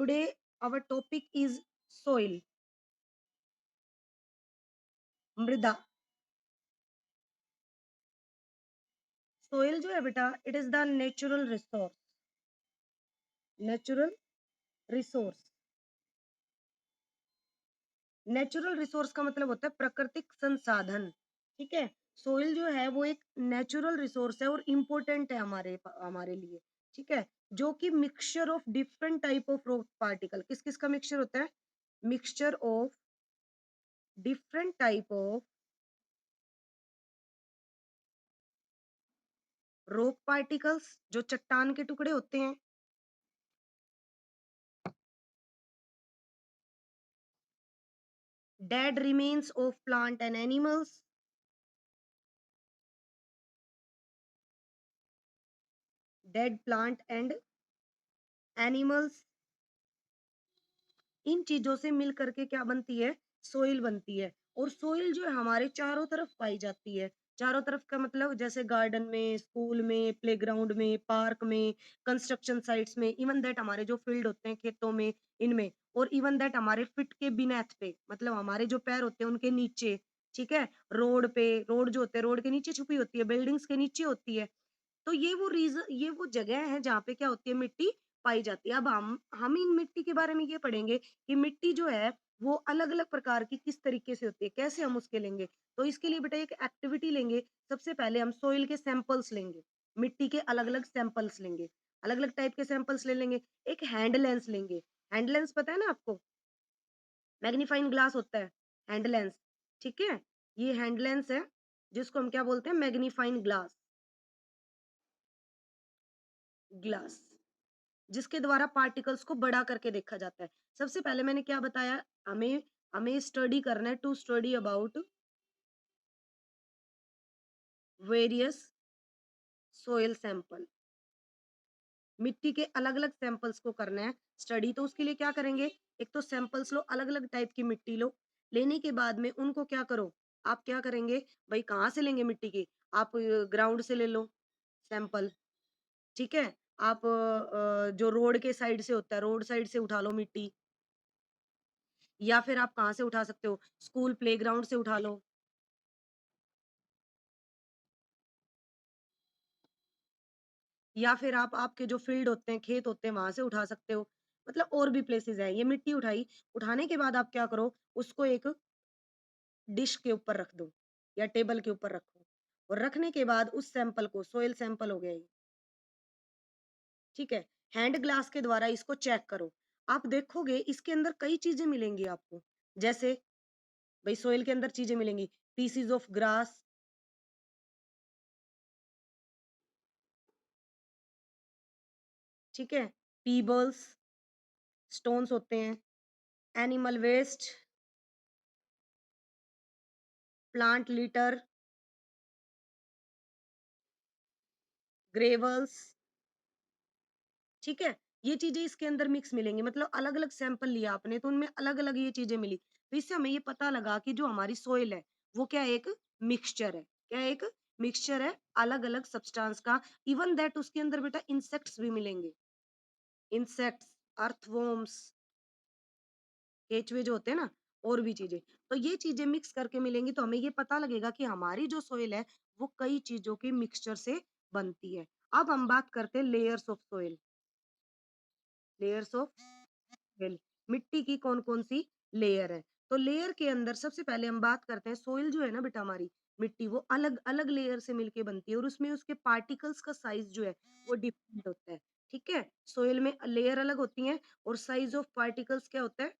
Today our topic is soil, मृदा. Soil जो है बेटा, it is the natural resource. Natural resource का मतलब होता है प्राकृतिक संसाधन. ठीक है. सोइल जो है वो एक नेचुरल रिसोर्स है और इम्पोर्टेंट है हमारे लिए. ठीक है. जो कि mixture of different type of rock particle. किस किस का मिक्सचर होता है? Mixture of different type of rock particles, जो चट्टान के टुकड़े होते हैं. Dead remains of plant and animals. Dead plant and animals. इन चीजों से मिल करके क्या बनती है? सोइल बनती है. और सोइल जो है हमारे चारों तरफ पाई जाती है. चारों तरफ का मतलब जैसे गार्डन में, स्कूल में, प्लेग्राउंड में, पार्क में, कंस्ट्रक्शन साइट्स में, इवन दैट हमारे जो फील्ड होते हैं खेतों में, इनमें. और इवन दैट हमारे फिट के बिनेथ पे, मतलब हमारे जो पैर होते हैं उनके नीचे. ठीक है. रोड पे, रोड जो होते हैं रोड के नीचे छुपी होती है, बिल्डिंग्स के नीचे होती है. तो ये वो जगह है जहाँ पे क्या होती है? मिट्टी पाई जाती है. अब हम इन मिट्टी के बारे में ये पढ़ेंगे कि मिट्टी जो है वो अलग-अलग प्रकार की किस तरीके से होती है, कैसे हम उसके लेंगे. तो इसके लिए बेटा एक एक्टिविटी लेंगे. सबसे पहले हम सोइल के सैंपल्स लेंगे. मिट्टी के अलग-अलग सैंपल्स लेंगे. अलग-अलग टाइप के सैंपल्स ले लेंगे. एक हैंड लेंस लेंगे. हैंड लेंस पता है ना आपको? मैग्नीफाइंग ग्लास होता है, हैंड लेंस. ठीक है? ये हैंड लेंस है जिसको हम क्या बोलते हैं? Magnifying glass. जिसके द्वारा पार्टिकल्स को बड़ा करके देखा जाता है. सबसे पहले मैंने क्या बताया? हमें हमें स्टडी करना है, to study about various soil sample. मिट्टी के अलग-अलग सैंपल्स को करना है स्टडी. तो उसके लिए क्या करेंगे? एक तो सैंपल्स लो, अलग-अलग टाइप की मिट्टी लो. लेने के बाद में उनको क्या करो? आप क्या करेंगे? भाई कहाँ से लेंगे मिट्टी की? आप ग्राउंड से ले लो सैंपल. ठीक है? आप जो रोड के साइड से होता है, रोड साइड से उठा लो मिट्टी. या फिर आप कहाँ से उठा सकते हो? स्कूल प्लेग्राउंड से उठा लो. या फिर आप आपके जो फील्ड होते हैं, खेत होते हैं, वहाँ से उठा सकते हो. मतलब और भी प्लेसेस हैं. ये मिट्टी उठाई, उठाने के बाद आप क्या करो? उसको एक डिश के ऊपर रख दो या टेबल के ऊपर रखो. और रखने के बाद उस सैंपल को, सोइल सैंपल हो गया ये, ठीक है? हैंड ग्लास के द्वारा इसको चेक करो. आप देखोगे इसके अंदर कई चीज़ें मिलेंगी आपको. जैसे भई सोइल के अंदर चीज़ें मिलेंगी, पीसेस ऑफ ग्रास. ठीक है? पीबल्स, स्टोन्स होते हैं, animal waste, plant litter, gravels. ठीक है? ये चीज़ें इसके अंदर मिक्स मिलेंगी. मतलब अलग-अलग सैंपल लिया आपने तो उनमें अलग-अलग ये चीज़ें मिली. तो इससे हमें ये पता लगा कि जो हमारी सोइल है, वो क्या है? एक मिक्सचर है. क्या है? एक मिक्सचर है अलग-अलग सब्सटेंस का. इवन दैट उसके अंदर बेटा इंसेक्ट्स भी मिलेंगे. इंसेक्ट्स, अर्थवॉर्म्स, केचुए जो होते हैं ना, और भी चीज़ें. तो ये चीज़ें मिक्स करके मिलेंगी तो हमें ये पता लगेगा कि हमारी जो सोइल है, वो कई चीज़ों के मिक्सचर से बनती है. अब हम बात करते हैं layers of soil. Layers of soil. मिट्टी की कौन-कौन सी लेयर है? तो लेयर के अंदर सबसे पहले हम बात करते हैं. सोइल जो है ना बेटा हमारी, मिट्टी वो अलग-अलग लेयर से मिलके बनती है और उसमें उसके पार्टिकल्स का साइज़ जो है वो डिफरेंट होता है. ठीक है? सोइल में लेयर अलग होती हैं और साइज़ ऑफ पार्टिकल्स क्या होता है?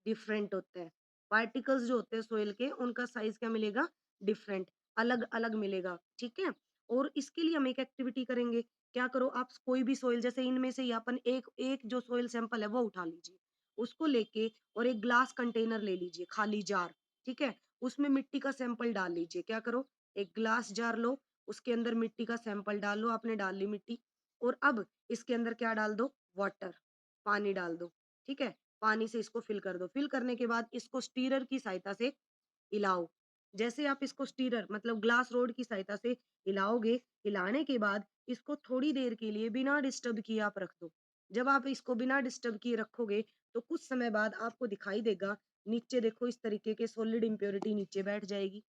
डिफरेंट होता है. पार्टिकल्स जो होते हैं सोइल के उनका साइज़ क्या मिलेगा? डिफरेंट, अलग-अलग मिलेगा. ठीक है? और इसके लिए हम एक एक्टिविटी करेंगे. क्या करो आप? कोई भी सोइल, जैसे इनमें से ही अपन एक एक जो सोइल सैंपल है वो उठा लीजिए. उसको लेके और एक ग्लास कंटेनर ले लीजिए, खाली जार. ठीक है? उसमें मिट्टी का सैंपल डाल लीजिए. क्या करो? एक ग्लास जार लो, उसके अंदर मिट्टी का सैंपल डाल लो. आपने डाल ली मिट्टी. और अब इसके अंदर क्या डाल दो? वाटर, पानी डाल दो. ठीक है? पानी से इसको फिल कर दो. फिल करने के बाद इसको स्टीरर की सहायता से हिलाओ. जैसे आप इसको स्टीरर मतलब ग्लास रोड की सहायता से हिलाओगे, हिलाने के बाद इसको थोड़ी देर के लिए बिना डिस्टर्ब किए आप रख दो. जब आप इसको बिना डिस्टर्ब किए रखोगे, तो कुछ समय बाद आपको दिखाई देगा, नीचे देखो इस तरीके के सॉलिड इम्प्योरिटी नीचे बैठ जाएगी।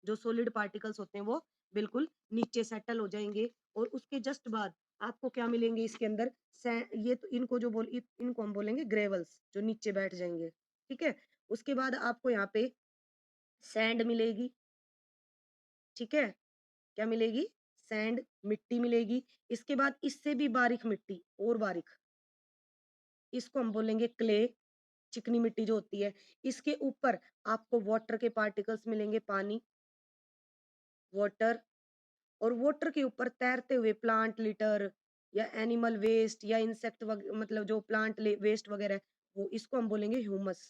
जो सॉलिड पार्टिकल्स होते हैं वो बिल्कुल नीचे सेटल हो जाएँगे और उसके जस्ट बाद आपको क्या मिलेंगे इसके अंदर ये तो इनको जो इनको हम बोलेंगे ग्रेवल्स जो नीचे बैठ जाएँगे, ठीक है? उसके बाद आपको यहाँ पे सैंड मिलेगी, ठीक है? क्या मिलेगी? सैंड, मिट्टी मिलेगी। इसके बाद इससे भी बारीक मिट्टी और बारीक, इसको हम बोलेंगे क्ले, चिकनी मिट्टी जो होती है। इसके ऊपर आपको वाटर के पार्टिकल्स मिलेंगे, पानी, वाटर और वाटर के ऊपर तैरते हुए प्लांट लिटर या एनिमल वेस्ट या इंसेक्ट मतलब जो प्लांट वेस्ट वगैरह है, वो इसको हम बोलेंगे ह्यूमस।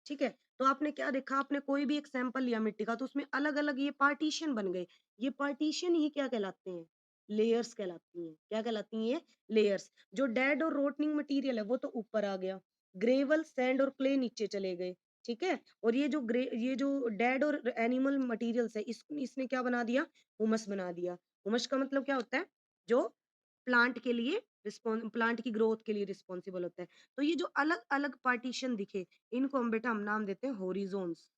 ठीक है? तो आपने क्या देखा, आपने कोई भी एक सैंपल लिया मिट्टी का तो उसमें अलग-अलग ये पार्टीशन बन गए। ये पार्टीशन ही क्या कहलाते हैं? लेयर्स कहलाती हैं। क्या कहलाती हैं ये? लेयर्स। जो डेड और रोटनिंग मटीरियल है वो तो ऊपर आ गया। ग्रेवल, सैंड और क्ले नीचे चले गए। ठीक है? और ये जो डेड और एनिमल मटीरियल्स है इसने क्या बना दिया? ह्यूमस बना दिया। ह्यूमस का मतलब क्या होता है? जो प्लांट की ग्रोथ के लिए रिस्पॉन्सिबल होता है। तो ये जो अलग-अलग पार्टीशन दिखे, इनको हम नाम देते हैं होरिज़ोन्स।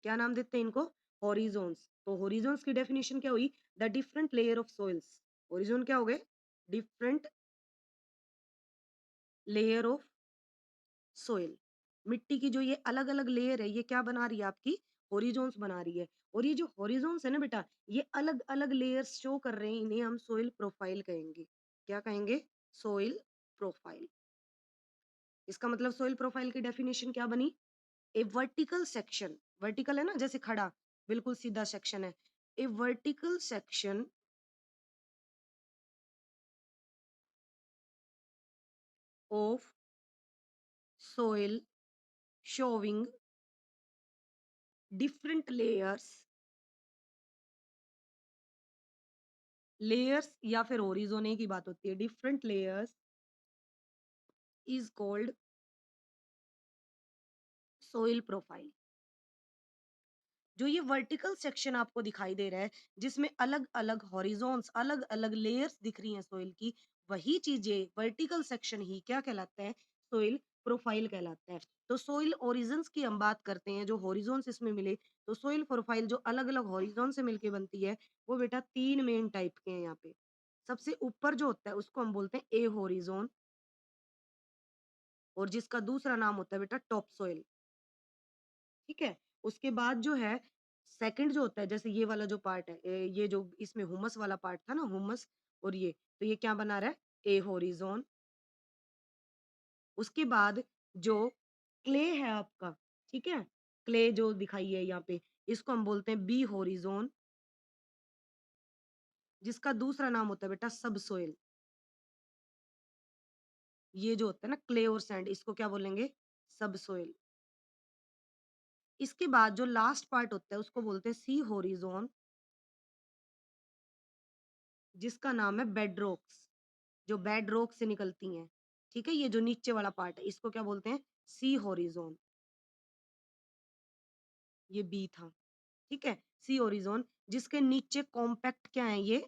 क्या नाम देते हैं इनको? होरिज़ोन्स। तो होरिज़ोन्स की डेफिनिशन क्या हुई? The different layer of soils. Horizon क्या हो गए? Different layer of soil. मिट्टी की जो ये अलग-अलग लेयर है, ये क्या बना रही है आपकी? होरिज़ोन्स बना रही है। और ये जो होरिज़ोन्स है ना बेटा, ये अलग-अलग लेयर्स शो कर रहे हैं, इन्हें हम सोइल प्रोफाइल कहेंगे। क्या कहेंगे? Soil profile. इसका मतलब सोइल प्रोफाइल की डेफिनेशन क्या बनी? ए वर्टिकल सेक्शन, वर्टिकल है ना जैसे खड़ा, बिल्कुल सीधा सेक्शन है। A vertical section of soil showing different layers, layers या फिर होरिज़ोन एक ही बात होती है। Different layers is called soil profile. जो ये वर्टिकल सेक्शन आपको दिखाई दे रहा है, जिसमें अलग-अलग हॉरिज़ोन्स, अलग-अलग लेयर्स दिख रही हैं सोइल की, वही चीज़ें वर्टिकल सेक्शन ही क्या कहलाता है? सोइल प्रोफाइल कहलाता है। तो सोइल ओरिजिन्स की हम बात करते हैं, जो हॉरिज़ोन्स इसमें मिले, तो सोइल प्रोफाइल जो अलग-अलग हॉरिज़ोन से मिलके बनती है, वो बेटा 3 मेन टाइप के हैं यहाँ पे। सबसे ऊपर जो होता है, उसको हम बोलते हैं ए हॉरिज़ोन और जिसका दूसरा नाम होता है बेटा टॉप सोइल। ठीक है? उसके बाद जो है सेकंड जो होता है जैसे ये वाला जो पार्ट है ये जो इसमें हुमस वाला पार्ट था ना हुमस और ये तो ये क्या बना रहा है? ए होरिज़ोन। उसके बाद जो क्ले है आपका, ठीक है? क्ले जो दिखाई है यहाँ पे इसको हम बोलते हैं बी होरिज़ोन जिसका दूसरा नाम होता है बेटा सबसॉइल। ये जो होता है ना क्ले और सैंड इसको क्या बोलेंगे? सबसॉइल। इसके बाद जो लास्ट पार्ट होता है उसको बोलते हैं सी होरिज़ोन जिसका नाम है बेड रॉक्स। जो बेड रॉक से निकलती हैं, ठीक है? ये जो नीचे वाला पार्ट है, इसको क्या बोलते हैं? सी होरिज़ोन, ये बी था, ठीक है? सी होरिज़ोन जिसके नीचे कॉम्पैक्ट क्या है ये?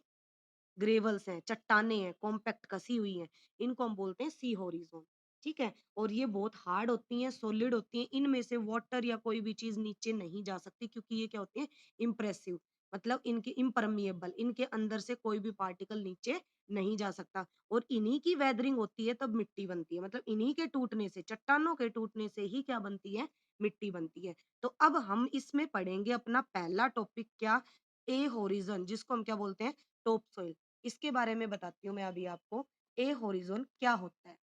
ग्रेवल्स हैं, चट्टानें हैं, कॉम्पैक्ट कसी हुई हैं, इनको हम बोलते हैं सी होरिज़ोन, ठीक है? और ये बहुत हार्ड होती हैं, सॉलिड होती हैं, इनमें से वाटर या कोई भी चीज़ नीचे नहीं जा सकती क्योंकि ये क्या होती हैं? इम्प्रेसिव मतलब इनके इम्परमिएबल इनके अंदर से कोई भी पार्टिकल नीचे नहीं जा सकता और इन्हीं की वेदरिंग होती है तब मिट्टी बनती है। मतलब इन्हीं के टूटने से, चट्टानों के टूटने से ही क्या बनती है? मिट्टी बनती है। तो अब हम इसमें पढ़ेंगे अपना पहला टॉपिक क्या? ए होरिज़न जिसको हम क्या बोलते हैं? Top soil. इसके बारे में बताती हूँ मैं अभी आपको, ए होरिज़ोन क्या होता है?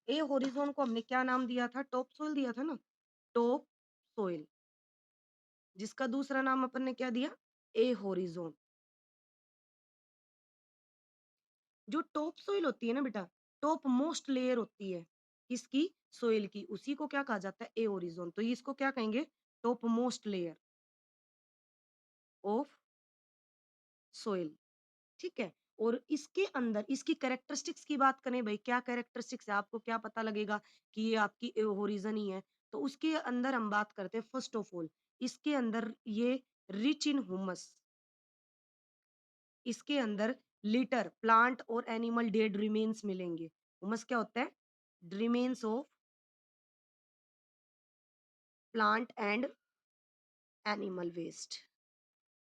ए होरिज़ोन को हमने क्या नाम दिया था? टॉप सोइल दिया था ना? टॉप सोइल, जिसका दूसरा नाम अपन ने क्या दिया? ए होरिज़ोन। जो टॉप सोइल होती है ना बेटा, टॉप मोस्ट लेयर होती है, किसकी? सोइल की, उसी को क्या कहा जाता है? ए होरिज़ोन। तो इसको क्या कहेंगे? Top most layer of soil. ठीक है? और इसके अंदर इसकी कैरेक्टरिस्टिक्स की बात करें भई क्या कैरेक्टरिस्टिक्स है? आपको क्या पता लगेगा कि ये आपकी होरिज़न ही है? तो उसके अंदर हम बात करते हैं फर्स्ट ऑफ ऑल इसके अंदर ये रिच इन ह्यूमस, इसके अंदर लिटर, प्लांट और एनिमल डेड रिमेन्स मिलेंगे। ह्यूमस क्या होता है? Remains of plant and animal waste.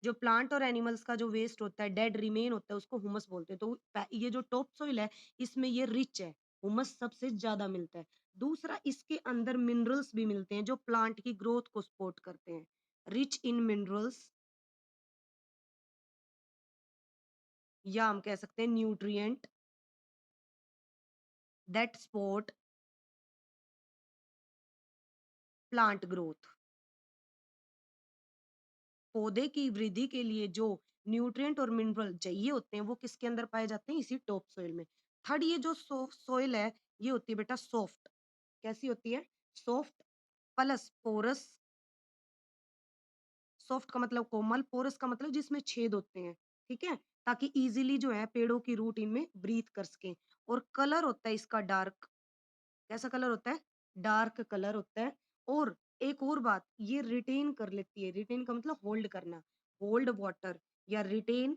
जो प्लांट और एनिमल्स का जो वेस्ट होता है, डेड रिमेन होता है, उसको ह्यूमस बोलते हैं। तो ये जो टॉप सोइल है, इसमें ये रिच है, ह्यूमस सबसे ज्यादा मिलता है। दूसरा, इसके अंदर मिनरल्स भी मिलते हैं जो प्लांट की ग्रोथ को सपोर्ट करते हैं। रिच इन मिनरल्स, या हम कह सकते हैं nutrient that support plant growth. पौधे की वृद्धि के लिए जो न्यूट्रिएंट और मिनरल चाहिए होते हैं, वो किसके अंदर पाए जाते हैं? इसी टॉप सोइल में। थर्ड, ये जो सोइल है, ये होती है बेटा सॉफ्ट। कैसी होती है? Soft plus porous. सॉफ्ट का मतलब कोमल, पोरस का मतलब जिसमें छेद होते हैं, ठीक है? ताकि इजीली जो है पेड़ों की रूट इनमें ब्रीथ कर सके। और कलर होता है इसका डार्क। कैसा कलर होता है? डार्क कलर होता है। और एक और बात, ये रिटेन कर लेती है। रिटेन का मतलब होल्ड करना, होल्ड वाटर या रिटेन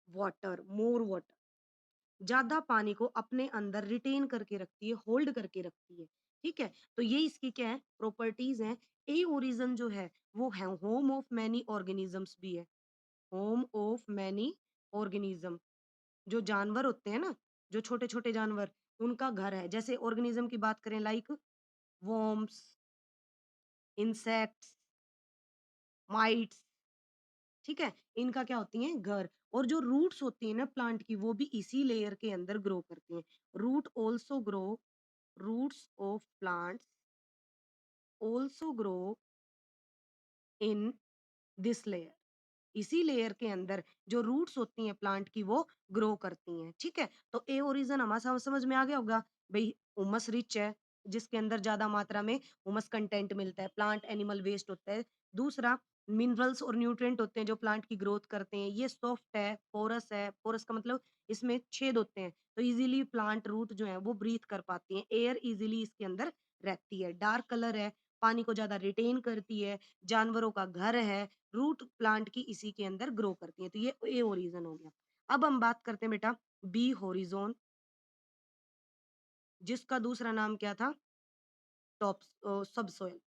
वाटर, मोर वाटर। ज्यादा पानी को अपने अंदर रिटेन करके रखती है, होल्ड करके रखती है। ठीक है? तो ये इसकी क्या है? प्रॉपर्टीज हैं। ए ओरिजिन जो है, वो है होम ऑफ मैनी ऑर्गेनिजम्स भी है। Home of many organism. जो जानवर होते हैं ना, जो छोटे छोटे जानवर, उनका घर है। जैसे ऑर्गेनिज्म की बात करें, लाइक वॉर्म्स, इंसेक्ट्स, माइट्स, ठीक है? इनका क्या होती हैं? घर। और जो रूट्स होती हैं ना प्लांट की, वो भी इसी लेयर के अंदर ग्रो करती हैं। Root also grow, roots of plants also grow in this layer. इसी लेयर के अंदर जो रूट्स होती हैं प्लांट की, वो ग्रो करती हैं। ठीक है? तो ए ओरिजिन हमारा समझ में आ गया होगा। भई ह्यूमस रिच है, जिसके अंदर ज़्यादा मात्रा में ह्यूमस कंटेंट मिलता है। प्लांट एनिमल वेस्ट होता है। दूसरा, मिनरल्स और न्यूट्रिएंट होते हैं जो प्लांट की ग्रोथ करते हैं। ये सॉफ्ट है, पोरस है। पोरस का मतलब इसमें छेद होते हैं, तो इज़िली प्लांट रूट जो है वो ब्रीथ कर पाती हैं। एयर इज़िली इसके अंदर रहती है। डार्क कलर है, पानी को ज़्यादा रिटेन करती है, जानवरों का घर है, रूट प्लांट की इसी के अंदर ग्रो करती हैं। तो ये ए ओरिजिन हो गया। अब हम बात करते हैं बेटा बी होरिज़ोन, जिसका दूसरा नाम क्या था? सबसॉइल।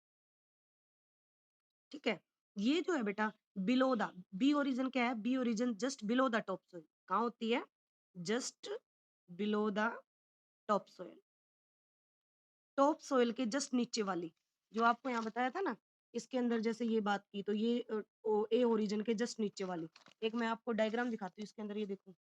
ठीक है? ये जो है बेटा बिलो द, बी ओरिजिन क्या है? B origin just below the top soil. कहाँ होती है? Just below the top soil. Top soil के जस्ट नीचे वाली, जो आपको यहाँ बताया था ना, इसके अंदर जैसे ये बात की, तो ये ए ओरिजिन के जस्ट नीचे वाली। एक मैं आपको डायग्राम दिखाती हूँ इसके अंदर, ये देखो।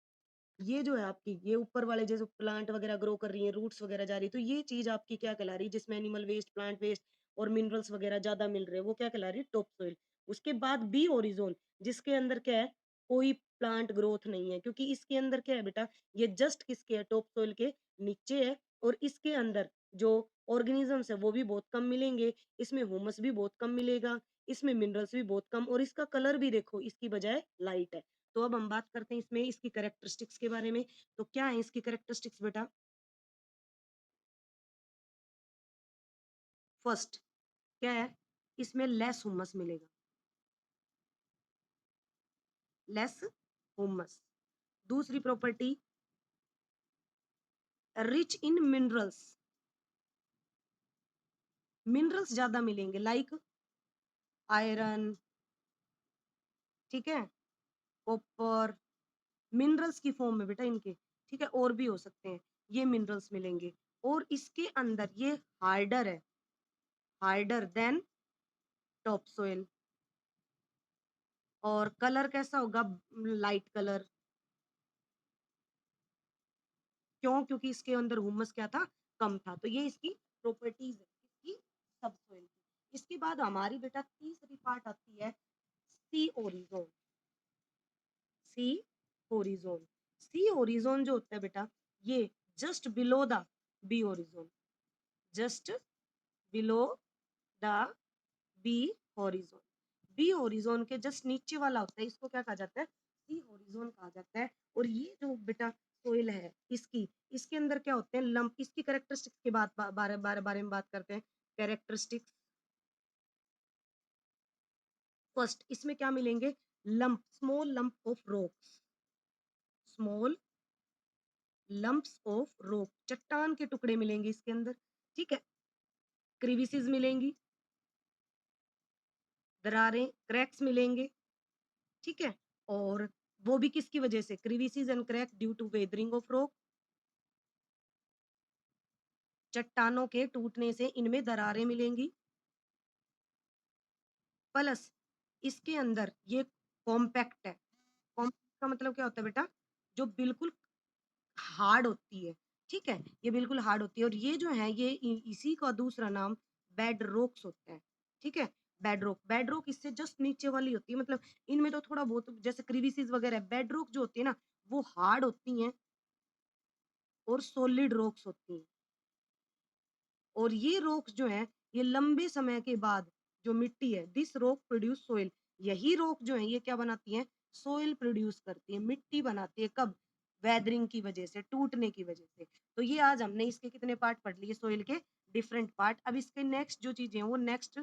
ये जो है आपकी, ये ऊपर वाले जैसे प्लांट वगैरह ग्रो कर रही है, रूट्स वगैरह जा रही है, तो ये चीज आपकी क्या कहला रही है? जिसमें एनिमल वेस्ट, प्लांट वेस्ट और मिनरल्स वगैरह ज्यादा मिल रहे हैं, वो क्या कहला रही है? Top soil. उसके बाद बी ओरिजोन, जिसके अंदर क्या है? कोई प्लांट ग्रोथ नहीं है, क्योंकि इसके अंदर क्या है बेटा? ये जस्ट किसके है? टॉप सोइल के नीचे है। और इसके अंदर जो ऑर्गेनिजम्स है वो भी बहुत कम मिलेंगे। इसमें ह्यूमस भी बहुत कम मिलेगा, इसमें मिनरल्स भी बहुत कम, और इसका कलर भी देखो इसकी बजाय लाइट है। तो अब हम बात करते हैं इसमें इसकी कैरेक्टरिस्टिक्स के बारे में। तो क्या है इसकी कैरेक्टरिस्टिक्स बेटा? फर्स्ट क्या है? इसमें लेस हुमस मिलेगा, लेस हुमस। दूसरी property, rich in minerals, minerals ज्यादा मिलेंगे, लाइक आयरन, ठीक है, कॉपर, मिनरल्स की फॉर्म में बेटा इनके, ठीक है, और भी हो सकते हैं। ये मिनरल्स मिलेंगे। और इसके अंदर ये हार्डर है, हार्डर देन टॉप सोइल। और कलर कैसा होगा? Light colour. क्यों? क्योंकि इसके अंदर हुमस क्या था? कम था। तो ये इसकी प्रॉपर्टीज है, इसकी सबसॉइल की। इसके बाद हमारी बेटा तीसरी पार्ट आती है सी ओरिजोन। सी ओरिजोन, सी ओरिजोन जो होता है बेटा, ये just below the B horizon, just below the B horizon. B horizon के जस्ट नीचे वाला होता है, इसको क्या कहा जाता है? सी होरिजोन कहा जाता है। और ये जो बेटा सोइल है इसकी, इसके अंदर क्या होते हैं? लंप। इसकी कैरेक्टरिस्टिक्स के बाद बारे बारे बारे में बात करते हैं। कैरेक्टरिस्टिक्स फर्स्ट इसमें क्या मिलेंगे? Lump, small lump of rocks, small lumps of rock, चट्टान के टुकड़े मिलेंगे इसके अंदर, ठीक है? क्रीविसेस मिलेंगी, दरारें, क्रैक्स मिलेंगे, ठीक है? और वो भी किसकी वजह से? Crevices and crack due to weathering of rock, चट्टानों के टूटने से इनमें दरारें मिलेंगी, प्लस इसके अंदर ये कॉम्पैक्ट है। कॉम्पैक्ट का मतलब क्या होता है बेटा? जो बिल्कुल हार्ड होती है, ठीक है? ये बिल्कुल हार्ड होती है और ये जो है ये इसी का दूसरा नाम बेड रॉक्स होता है, ठीक है? बेड रॉक इससे जस्ट नीचे वाली होती है, मतलब इनमें तो थोड़ा बहुत जैसे क्रीविसेस वगैरह, बेड रॉक जो होती है ना, वो हार्ड होती हैं और सॉलिड रॉक्स होती हैं। और ये रॉक्स जो हैं, ये लंबे समय के बाद जो मिट्टी है, दिस रॉक प्रोड्यूस सोइल, यही रॉक जो है ये क्या बनाती है? सोइल प्रोड्यूस करती है, मिट्टी बनाती है। कब? वेदरिंग की वजह से, टूटने की वजह से। तो ये आज हमने इसके कितने पार्ट पढ़ लिए सोइल के? Different part. अब इसके नेक्स्ट जो चीजें हैं वो नेक्स्ट